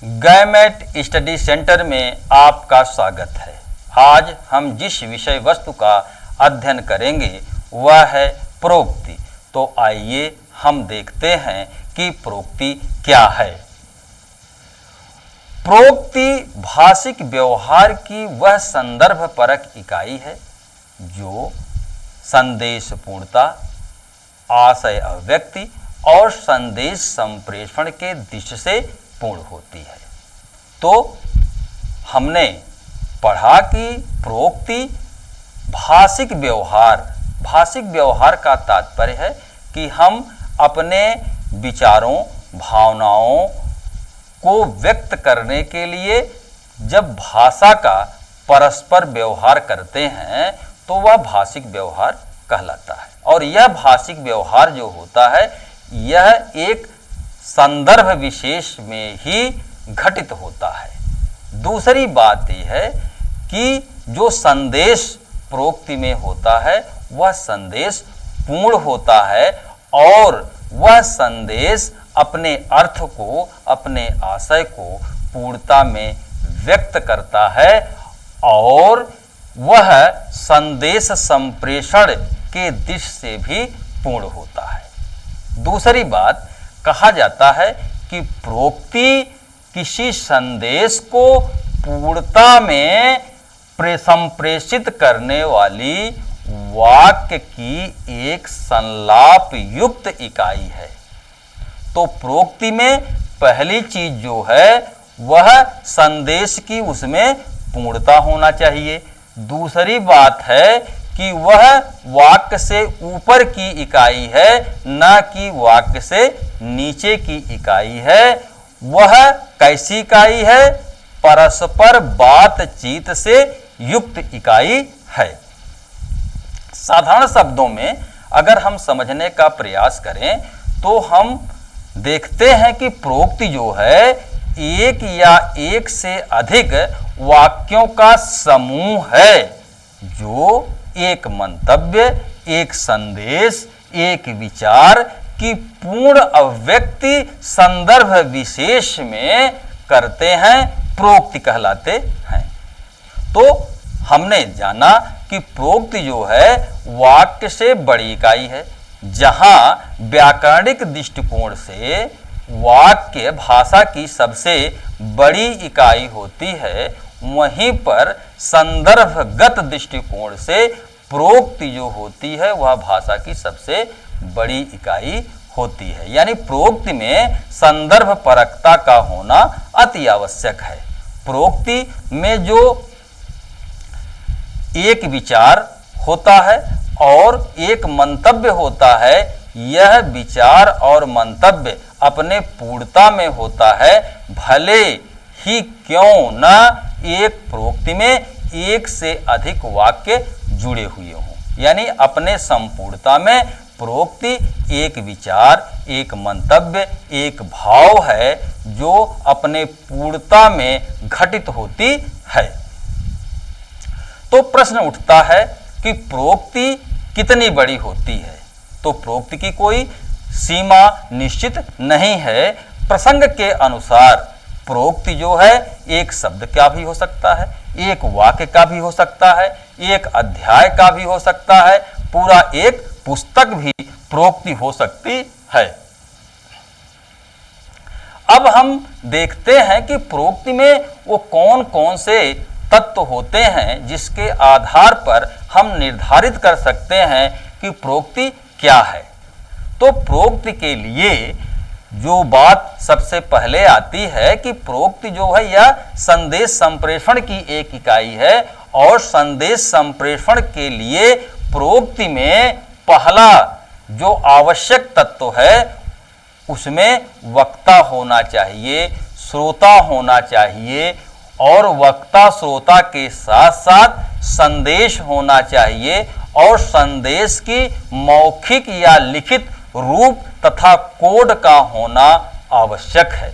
Gamete study centre में आपका स्वागत है। आज हम जिस विषय वस्तु का अध्ययन करेंगे वह है प्रोक्ति। तो आइए हम देखते हैं कि प्रोक्ति क्या है। प्रोक्ति भाषिक व्यवहार की वह संदर्भ परक इकाई है जो संदेश पूर्णता, आशय अभिव्यक्ति और संदेश संप्रेषण के दृश्य से पूर्ण होती है। तो हमने पढ़ा कि प्रोक्ति भाषिक व्यवहार का तात्पर्य है कि हम अपने विचारों, भावनाओं को व्यक्त करने के लिए जब भाषा का परस्पर व्यवहार करते हैं तो वह भाषिक व्यवहार कहलाता है। और यह भाषिक व्यवहार जो होता है यह एक संदर्भ विशेष में ही घटित होता है। दूसरी बात यह है कि जो संदेश प्रोक्ति में होता है वह संदेश पूर्ण होता है और वह संदेश अपने अर्थ को, अपने आशय को पूर्णता में व्यक्त करता है और वह संदेश संप्रेषण के दृश्य से भी पूर्ण होता है। दूसरी बात, कहा जाता है कि प्रोक्ति किसी संदेश को पूर्णता में संप्रेषित करने वाली वाक्य की एक संलाप युक्त इकाई है। तो प्रोक्ति में पहली चीज जो है वह संदेश की उसमें पूर्णता होना चाहिए। दूसरी बात है कि वह वाक्य से ऊपर की इकाई है, न कि वाक्य से नीचे की इकाई है। वह कैसी इकाई है? परस्पर बातचीत से युक्त इकाई है। साधारण शब्दों में अगर हम समझने का प्रयास करें तो हम देखते हैं कि प्रोक्ति जो है एक या एक से अधिक वाक्यों का समूह है जो एक मंतव्य, एक संदेश, एक विचार की पूर्ण अभिव्यक्ति संदर्भ विशेष में करते हैं, प्रोक्ति कहलाते हैं। तो हमने जाना कि प्रोक्ति जो है वाक्य से बड़ी इकाई है। जहां व्याकरणिक दृष्टिकोण से वाक्य भाषा की सबसे बड़ी इकाई होती है, वहीं पर संदर्भगत दृष्टिकोण से प्रोक्ति जो होती है वह भाषा की सबसे बड़ी इकाई होती है। यानी प्रोक्ति में संदर्भ परकता का होना अति आवश्यक है। प्रोक्ति में जो एक विचार होता है और एक मंतव्य होता है, यह विचार और मंतव्य अपने पूर्णता में होता है, भले ही क्यों न एक प्रोक्ति में एक से अधिक वाक्य जुड़े हुए हों। यानी अपने संपूर्णता में प्रोक्ति एक विचार, एक मंतव्य, एक भाव है जो अपने पूर्णता में घटित होती है। तो प्रश्न उठता है कि प्रोक्ति कितनी बड़ी होती है? तो प्रोक्ति की कोई सीमा निश्चित नहीं है। प्रसंग के अनुसार प्रोक्ति जो है एक शब्द का भी हो सकता है, एक वाक्य का भी हो सकता है, एक अध्याय का भी हो सकता है, पूरा एक पुस्तक भी प्रोक्ति हो सकती है। अब हम देखते हैं कि प्रोक्ति में वो कौन कौन से तत्व होते हैं जिसके आधार पर हम निर्धारित कर सकते हैं कि प्रोक्ति क्या है। तो प्रोक्ति के लिए जो बात सबसे पहले आती है कि प्रोक्ति जो है यह संदेश संप्रेषण की एक इकाई है और संदेश संप्रेषण के लिए प्रोक्ति में पहला जो आवश्यक तत्व है उसमें वक्ता होना चाहिए, श्रोता होना चाहिए और वक्ता श्रोता के साथ साथ संदेश होना चाहिए और संदेश की मौखिक या लिखित रूप तथा कोड का होना आवश्यक है।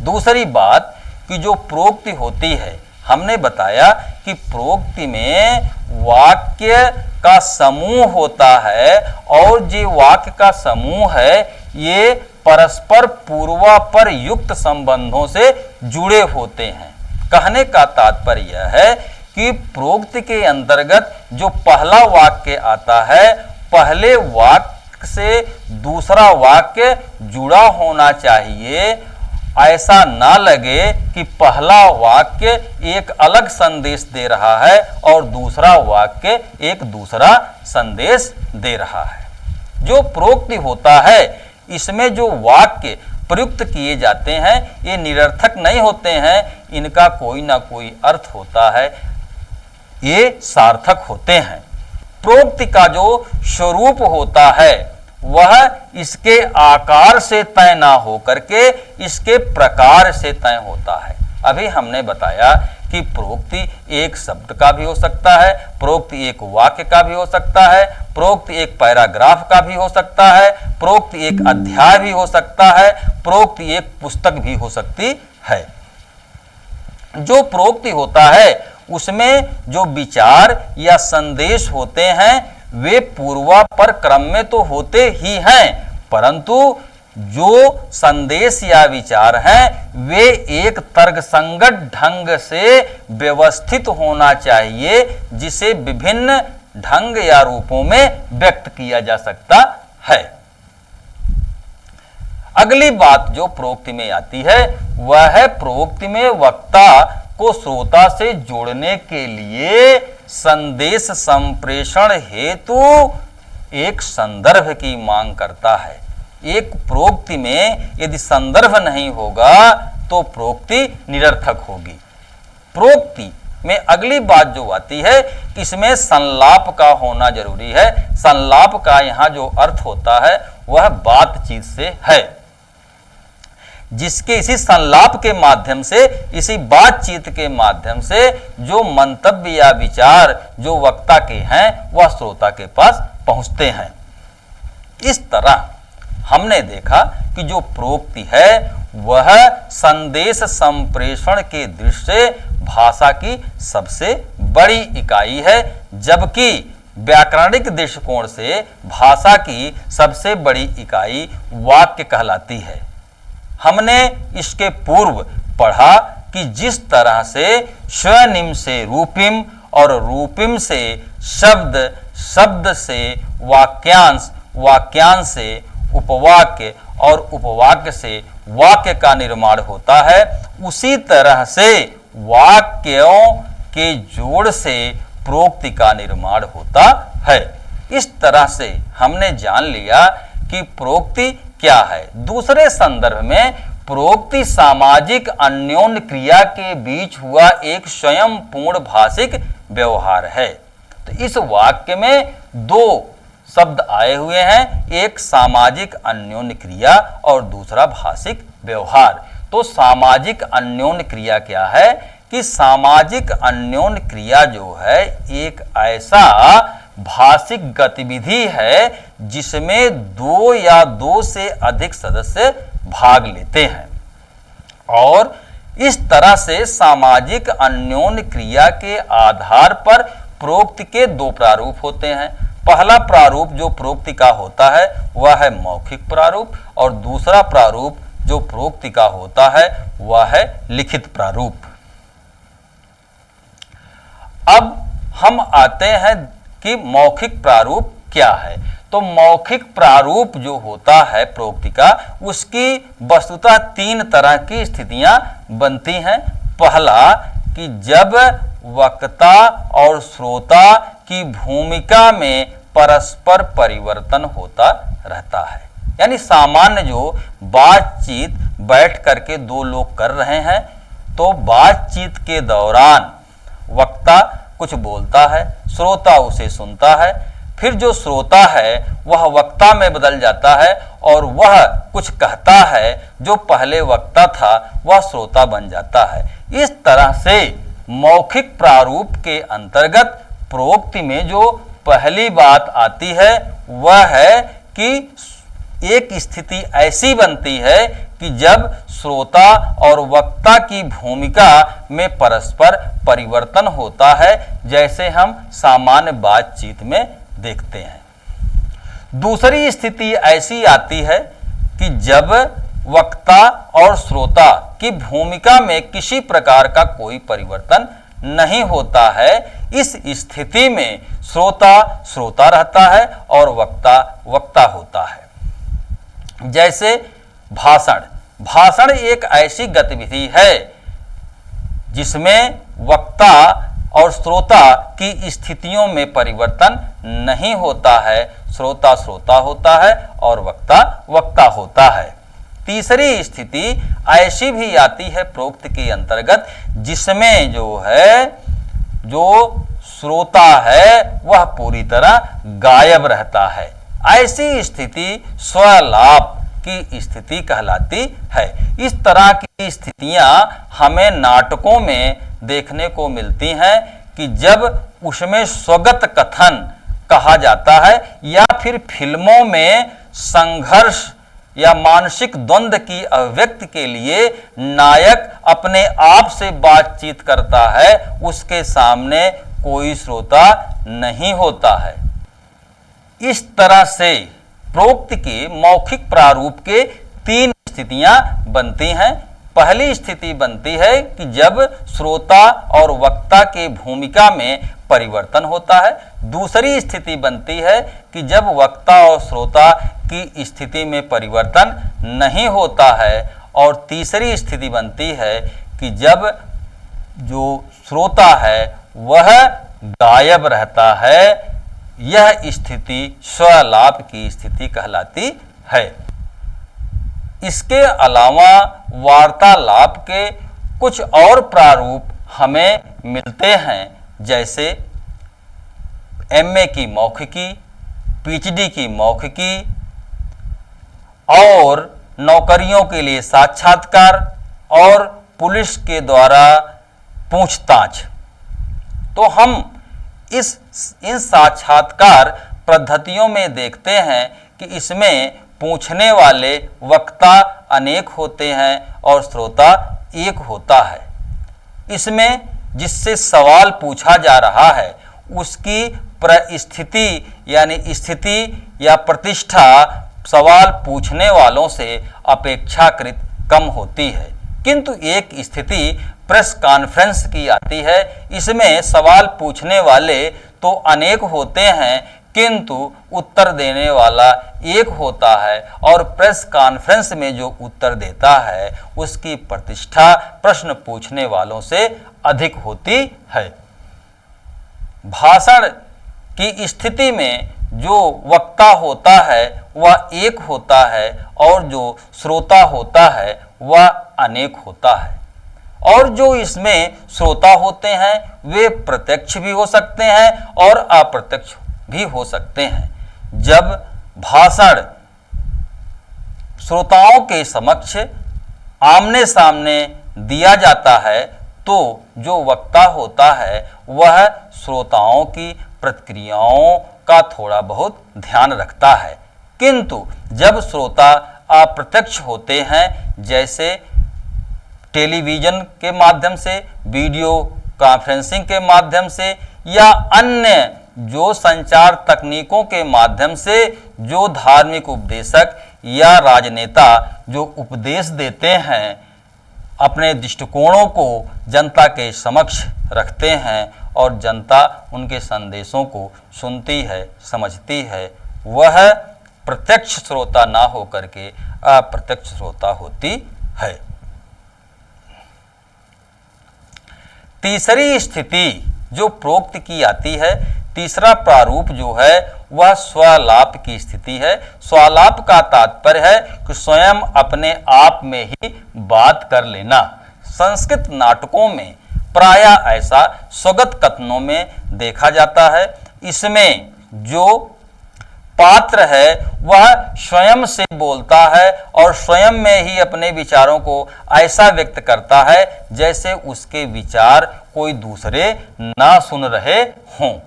दूसरी बात कि जो प्रोक्ति होती है, हमने बताया कि प्रोक्ति में वाक्य का समूह होता है और जो वाक्य का समूह है ये परस्पर पूर्वापर युक्त संबंधों से जुड़े होते हैं। कहने का तात्पर्य यह है कि प्रोक्ति के अंतर्गत जो पहला वाक्य आता है, पहले वाक्य से दूसरा वाक्य जुड़ा होना चाहिए। ऐसा ना लगे कि पहला वाक्य एक अलग संदेश दे रहा है और दूसरा वाक्य एक दूसरा संदेश दे रहा है। जो प्रोक्ति होता है, इसमें जो वाक्य प्रयुक्त किए जाते हैं ये निरर्थक नहीं होते हैं, इनका कोई ना कोई अर्थ होता है, ये सार्थक होते हैं। प्रोक्ति का जो स्वरूप होता है वह इसके आकार से तय ना हो करके इसके प्रकार से तय होता है। अभी हमने बताया कि प्रोक्ति एक शब्द का भी हो सकता है, प्रोक्ति एक वाक्य का भी हो सकता है, प्रोक्ति एक पैराग्राफ का भी हो सकता है, प्रोक्ति एक अध्याय भी हो सकता है, प्रोक्ति एक पुस्तक भी हो सकती है। जो प्रोक्ति होता है उसमें जो विचार या संदेश होते हैं वे पूर्वापर क्रम में तो होते ही हैं, परंतु जो संदेश या विचार हैं वे एक तर्कसंगत ढंग से व्यवस्थित होना चाहिए, जिसे विभिन्न ढंग या रूपों में व्यक्त किया जा सकता है। अगली बात जो प्रोक्ति में आती है वह है प्रोक्ति में वक्ता को श्रोता से जोड़ने के लिए संदेश संप्रेषण हेतु एक संदर्भ की मांग करता है। एक प्रोक्ति में यदि संदर्भ नहीं होगा तो प्रोक्ति निरर्थक होगी। प्रोक्ति में अगली बात जो आती है, इसमें संलाप का होना जरूरी है। संलाप का यहाँ जो अर्थ होता है वह बातचीत से है, जिसके इसी संलाप के माध्यम से, इसी बातचीत के माध्यम से जो मंतव्य या विचार जो वक्ता के हैं वह श्रोता के पास पहुंचते हैं। इस तरह हमने देखा कि जो प्रोक्ति है वह संदेश संप्रेषण के दृष्टि से भाषा की सबसे बड़ी इकाई है, जबकि व्याकरणिक दृष्टिकोण से भाषा की सबसे बड़ी इकाई वाक्य कहलाती है। हमने इसके पूर्व पढ़ा कि जिस तरह से स्वनिम से रूपिम और रूपिम से शब्द, शब्द से वाक्यांश, वाक्यांश से उपवाक्य और उपवाक्य से वाक्य का निर्माण होता है, उसी तरह से वाक्यों के जोड़ से प्रोक्ति का निर्माण होता है। इस तरह से हमने जान लिया कि प्रोक्ति क्या है। दूसरे संदर्भ में प्रोक्ति सामाजिक अन्योन्य क्रिया के बीच हुआ एक स्वयं पूर्ण भाषिक व्यवहार है। तो इस वाक्य में दो शब्द आए हुए हैं, एक सामाजिक अन्योन्य क्रिया और दूसरा भाषिक व्यवहार। तो सामाजिक अन्योन्य क्रिया क्या है कि सामाजिक अन्योन्य क्रिया जो है एक ऐसा भाषिक गतिविधि है जिसमें दो या दो से अधिक सदस्य भाग लेते हैं, और इस तरह से सामाजिक अन्योन्य क्रिया के आधार पर प्रोक्ति के दो प्रारूप होते हैं। पहला प्रारूप जो प्रोक्ति का होता है वह है मौखिक प्रारूप, और दूसरा प्रारूप जो प्रोक्ति का होता है वह है लिखित प्रारूप। अब हम आते हैं कि मौखिक प्रारूप क्या है। तो मौखिक प्रारूप जो होता है प्रोक्ति का, उसकी वस्तुतः तीन तरह की स्थितियां बनती हैं। पहला कि जब वक्ता और श्रोता की भूमिका में परस्पर परिवर्तन होता रहता है, यानी सामान्य जो बातचीत बैठ करके दो लोग कर रहे हैं, तो बातचीत के दौरान वक्ता कुछ बोलता है, श्रोता उसे सुनता है, फिर जो श्रोता है वह वक्ता में बदल जाता है और वह कुछ कहता है, जो पहले वक्ता था वह श्रोता बन जाता है। इस तरह से मौखिक प्रारूप के अंतर्गत प्रोक्ति में जो पहली बात आती है वह है कि एक स्थिति ऐसी बनती है कि जब श्रोता और वक्ता की भूमिका में परस्पर परिवर्तन होता है, जैसे हम सामान्य बातचीत में देखते हैं। दूसरी स्थिति ऐसी आती है कि जब वक्ता और श्रोता की भूमिका में किसी प्रकार का कोई परिवर्तन नहीं होता है, इस स्थिति में श्रोता श्रोता रहता है और वक्ता वक्ता होता है। जैसे भाषण, भाषण एक ऐसी गतिविधि है जिसमें वक्ता और श्रोता की स्थितियों में परिवर्तन नहीं होता है, श्रोता श्रोता होता है और वक्ता वक्ता होता है। तीसरी स्थिति ऐसी भी आती है प्रोक्त के अंतर्गत जिसमें जो श्रोता है वह पूरी तरह गायब रहता है। ऐसी स्थिति स्वलाप की स्थिति कहलाती है। इस तरह की स्थितियां हमें नाटकों में देखने को मिलती हैं कि जब उसमें स्वगत कथन कहा जाता है या फिर फिल्मों में संघर्ष या मानसिक द्वंद्व की अभिव्यक्ति के लिए नायक अपने आप से बातचीत करता है, उसके सामने कोई श्रोता नहीं होता है। इस तरह से प्रोक्त के मौखिक प्रारूप के तीन स्थितियां बनती हैं। पहली स्थिति बनती है कि जब श्रोता और वक्ता के भूमिका में परिवर्तन होता है। दूसरी स्थिति बनती है कि जब वक्ता और श्रोता की स्थिति में परिवर्तन नहीं होता है। और तीसरी स्थिति बनती है कि जब जो श्रोता है वह गायब रहता है। यह स्थिति स्वलाप की स्थिति कहलाती है। इसके अलावा वार्तालाप के कुछ और प्रारूप हमें मिलते हैं, जैसे एमए की मौखिकी, पीएचडी की मौखिकी और नौकरियों के लिए साक्षात्कार और पुलिस के द्वारा पूछताछ। तो हम इन साक्षात्कार पद्धतियों में देखते हैं कि इसमें पूछने वाले वक्ता अनेक होते हैं और श्रोता एक होता है। इसमें जिससे सवाल पूछा जा रहा है उसकी परिस्थिति यानी स्थिति या प्रतिष्ठा सवाल पूछने वालों से अपेक्षाकृत कम होती है। किंतु एक स्थिति प्रेस कॉन्फ्रेंस की आती है। इसमें सवाल पूछने वाले तो अनेक होते हैं किंतु उत्तर देने वाला एक होता है और प्रेस कॉन्फ्रेंस में जो उत्तर देता है उसकी प्रतिष्ठा प्रश्न पूछने वालों से अधिक होती है। भाषण की स्थिति में जो वक्ता होता है वह एक होता है और जो श्रोता होता है वह अनेक होता है। और जो इसमें श्रोता होते हैं वे प्रत्यक्ष भी हो सकते हैं और अप्रत्यक्ष भी हो सकते हैं। जब भाषण श्रोताओं के समक्ष आमने सामने दिया जाता है तो जो वक्ता होता है वह श्रोताओं की प्रतिक्रियाओं का थोड़ा बहुत ध्यान रखता है। किंतु जब श्रोता अप्रत्यक्ष होते हैं, जैसे टेलीविज़न के माध्यम से, वीडियो कॉन्फ्रेंसिंग के माध्यम से या अन्य जो संचार तकनीकों के माध्यम से जो धार्मिक उपदेशक या राजनेता जो उपदेश देते हैं, अपने दृष्टिकोणों को जनता के समक्ष रखते हैं और जनता उनके संदेशों को सुनती है, समझती है, वह प्रत्यक्ष श्रोता ना होकर के अप्रत्यक्ष श्रोता होती है। तीसरी स्थिति जो प्रोक्त की आती है, तीसरा प्रारूप जो है वह स्वलाप की स्थिति है। स्वलाप का तात्पर्य है कि स्वयं अपने आप में ही बात कर लेना। संस्कृत नाटकों में प्रायः ऐसा स्वगत कथनों में देखा जाता है। इसमें जो पात्र है वह स्वयं से बोलता है और स्वयं में ही अपने विचारों को ऐसा व्यक्त करता है जैसे उसके विचार कोई दूसरे ना सुन रहे हों।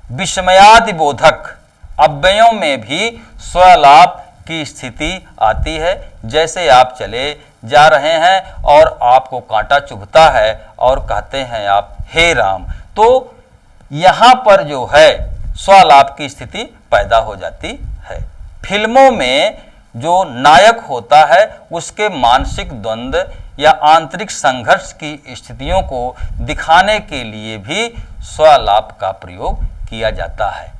विस्मयादिबोधक अव्ययों में भी स्वलाप की स्थिति आती है। जैसे आप चले जा रहे हैं और आपको कांटा चुभता है और कहते हैं आप हे राम, तो यहाँ पर जो है स्वलाप की स्थिति पैदा हो जाती है। फिल्मों में जो नायक होता है उसके मानसिक द्वंद्व या आंतरिक संघर्ष की स्थितियों को दिखाने के लिए भी स्वलाप का प्रयोग किया जाता है।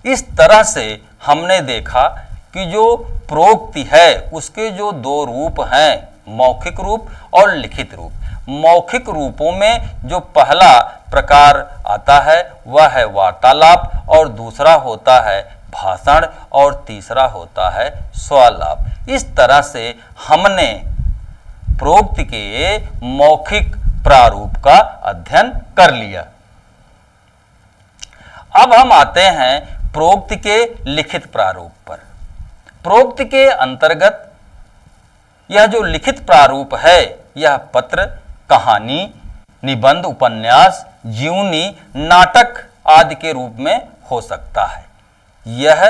इस तरह से हमने देखा कि जो प्रोक्ति है उसके जो दो रूप हैं, मौखिक रूप और लिखित रूप। मौखिक रूपों में जो पहला प्रकार आता है वह है वार्तालाप, और दूसरा होता है भाषण, और तीसरा होता है स्वलाप। इस तरह से हमने प्रोक्ति के मौखिक प्रारूप का अध्ययन कर लिया। अब हम आते हैं प्रोक्ति के लिखित प्रारूप पर। प्रोक्ति के अंतर्गत यह जो लिखित प्रारूप है यह पत्र, कहानी, निबंध, उपन्यास, जीवनी, नाटक आदि के रूप में हो सकता है। यह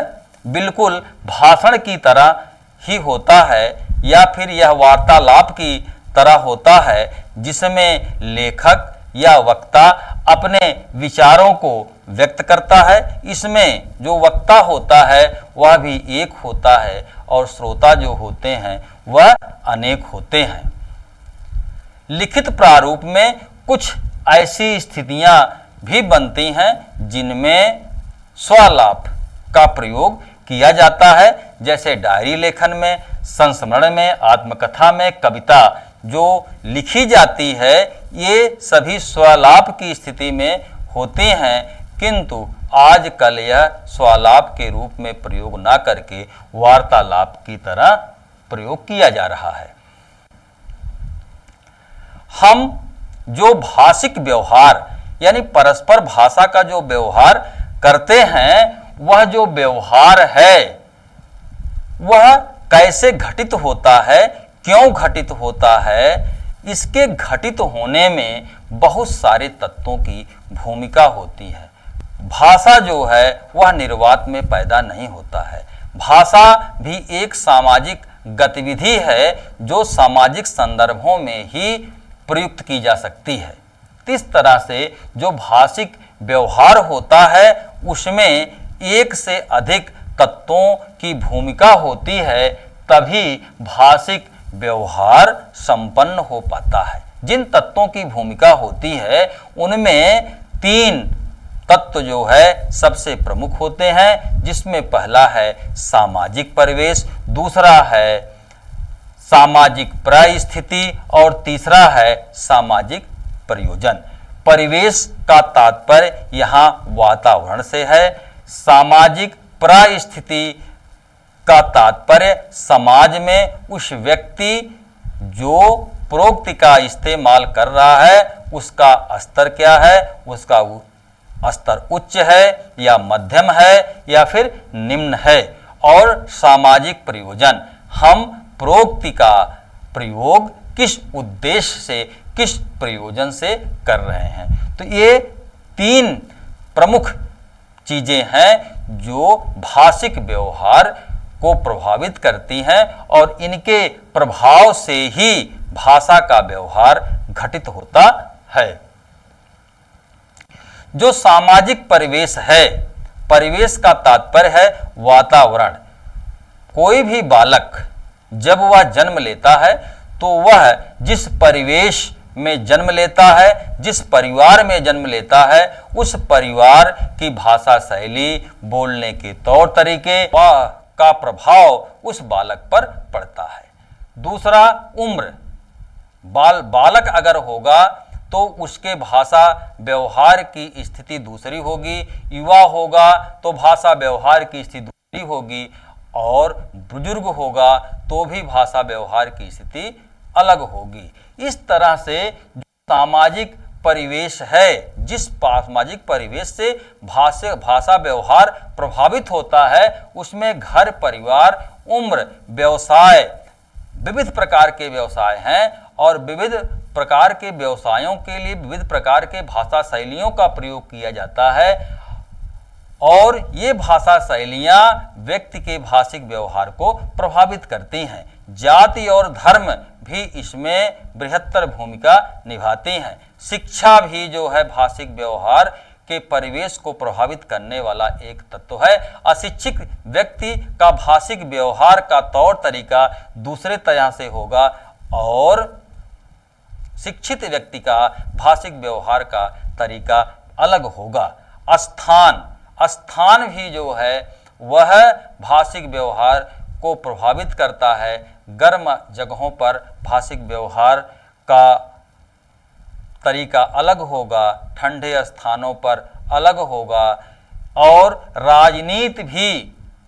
बिल्कुल भाषण की तरह ही होता है या फिर यह वार्तालाप की तरह होता है जिसमें लेखक या वक्ता अपने विचारों को व्यक्त करता है। इसमें जो वक्ता होता है वह भी एक होता है और श्रोता जो होते हैं वह अनेक होते हैं। लिखित प्रारूप में कुछ ऐसी स्थितियां भी बनती हैं जिनमें स्वलाप का प्रयोग किया जाता है, जैसे डायरी लेखन में, संस्मरण में, आत्मकथा में, कविता जो लिखी जाती है ये सभी स्वलाप की स्थिति में होती हैं, किंतु आजकल यह स्वलाप के रूप में प्रयोग ना करके वार्तालाप की तरह प्रयोग किया जा रहा है। हम जो भाषिक व्यवहार यानी परस्पर भाषा का जो व्यवहार करते हैं वह जो व्यवहार है वह कैसे घटित होता है, क्यों घटित होता है, इसके घटित होने में बहुत सारे तत्वों की भूमिका होती है। भाषा जो है वह निर्वात में पैदा नहीं होता है। भाषा भी एक सामाजिक गतिविधि है जो सामाजिक संदर्भों में ही प्रयुक्त की जा सकती है। इस तरह से जो भाषिक व्यवहार होता है उसमें एक से अधिक तत्वों की भूमिका होती है, तभी भाषिक व्यवहार संपन्न हो पाता है। जिन तत्वों की भूमिका होती है उनमें तीन तत्व जो है सबसे प्रमुख होते हैं, जिसमें पहला है सामाजिक परिवेश, दूसरा है सामाजिक परिस्थिति और तीसरा है सामाजिक प्रयोजन। परिवेश का तात्पर्य यहाँ वातावरण से है, सामाजिक परिस्थिति का तात्पर्य समाज में उस व्यक्ति जो प्रोक्ति का इस्तेमाल कर रहा है उसका स्तर क्या है, उसका स्तर उच्च है या मध्यम है या फिर निम्न है। और सामाजिक प्रयोजन, हम प्रोक्ति का प्रयोग किस उद्देश्य से, किस प्रयोजन से कर रहे हैं। तो ये तीन प्रमुख चीजें हैं जो भाषिक व्यवहार को प्रभावित करती हैं और इनके प्रभाव से ही भाषा का व्यवहार घटित होता है। जो सामाजिक परिवेश है, परिवेश का तात्पर्य है वातावरण। कोई भी बालक जब वह जन्म लेता है तो वह जिस परिवेश में जन्म लेता है, जिस परिवार में जन्म लेता है, उस परिवार की भाषा शैली, बोलने के तौर तरीके का प्रभाव उस बालक पर पड़ता है। दूसरा उम्र, बालक अगर होगा तो उसके भाषा व्यवहार की स्थिति दूसरी होगी, युवा होगा तो भाषा व्यवहार की स्थिति दूसरी होगी, और बुजुर्ग होगा तो भी भाषा व्यवहार की स्थिति अलग होगी। इस तरह से जो सामाजिक परिवेश है, जिस सामाजिक परिवेश से भाषा व्यवहार प्रभावित होता है उसमें घर, परिवार, उम्र, व्यवसाय, विविध प्रकार के व्यवसाय हैं और विविध प्रकार के व्यवसायों के लिए विविध प्रकार के भाषा शैलियों का प्रयोग किया जाता है और ये भाषा शैलियाँ व्यक्ति के भाषिक व्यवहार को प्रभावित करती हैं। जाति और धर्म भी इसमें बृहत्तर भूमिका निभाती हैं। शिक्षा भी जो है भाषिक व्यवहार के परिवेश को प्रभावित करने वाला एक तत्व है। अशिक्षित व्यक्ति का भाषिक व्यवहार का तौर तरीका दूसरे तरह से होगा और शिक्षित व्यक्ति का भाषिक व्यवहार का तरीका अलग होगा। स्थान भी जो है वह भाषिक व्यवहार को प्रभावित करता है। गर्म जगहों पर भाषिक व्यवहार का तरीका अलग होगा, ठंडे स्थानों पर अलग होगा। और राजनीति भी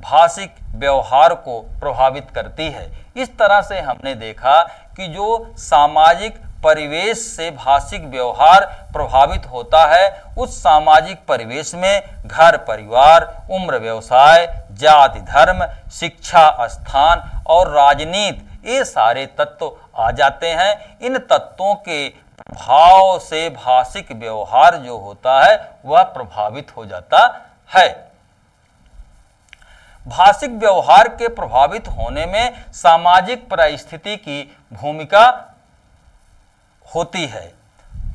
भाषिक व्यवहार को प्रभावित करती है। इस तरह से हमने देखा कि जो सामाजिक परिवेश से भाषिक व्यवहार प्रभावित होता है, उस सामाजिक परिवेश में घर परिवार, उम्र, व्यवसाय, जाति, धर्म, शिक्षा, स्थान और राजनीति ये सारे तत्व आ जाते हैं। इन तत्वों के प्रभाव से भाषिक व्यवहार जो होता है वह प्रभावित हो जाता है। भाषिक व्यवहार के प्रभावित होने में सामाजिक परिस्थिति की भूमिका होती है।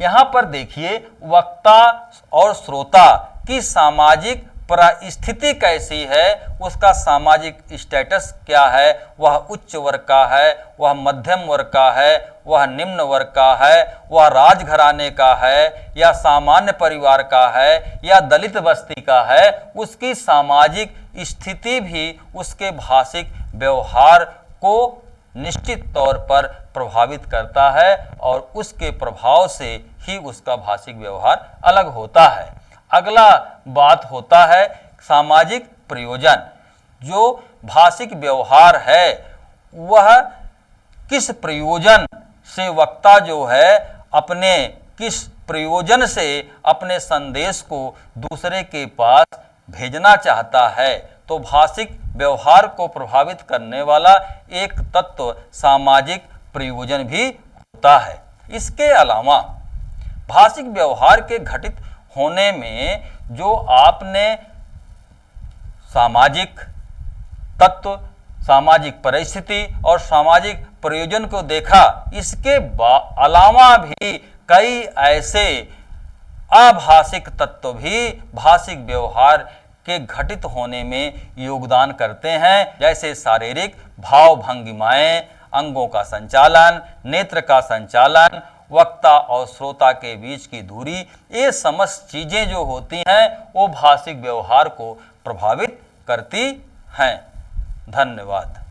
यहाँ पर देखिए वक्ता और श्रोता की सामाजिक परिस्थिति कैसी है, उसका सामाजिक स्टेटस क्या है, वह उच्च वर्ग का है, वह मध्यम वर्ग का है, वह निम्न वर्ग का है, वह राजघराने का है या सामान्य परिवार का है या दलित बस्ती का है। उसकी सामाजिक स्थिति भी उसके भाषिक व्यवहार को निश्चित तौर पर प्रभावित करता है और उसके प्रभाव से ही उसका भाषिक व्यवहार अलग होता है। अगला बात होता है सामाजिक प्रयोजन। जो भाषिक व्यवहार है वह किस प्रयोजन से वक्ता जो है अपने किस प्रयोजन से अपने संदेश को दूसरे के पास भेजना चाहता है। तो भाषिक व्यवहार को प्रभावित करने वाला एक तत्व सामाजिक प्रयोजन भी होता है। इसके अलावा भाषिक व्यवहार के घटित होने में जो आपने सामाजिक तत्व, सामाजिक परिस्थिति और सामाजिक प्रयोजन को देखा, इसके अलावा भी कई ऐसे अभाषिक तत्व भी भाषिक व्यवहार के घटित होने में योगदान करते हैं। जैसे शारीरिक भाव भंगिमाएं, अंगों का संचालन, नेत्र का संचालन, वक्ता और श्रोता के बीच की दूरी, ये समस्त चीजें जो होती हैं वो भाषिक व्यवहार को प्रभावित करती हैं। धन्यवाद।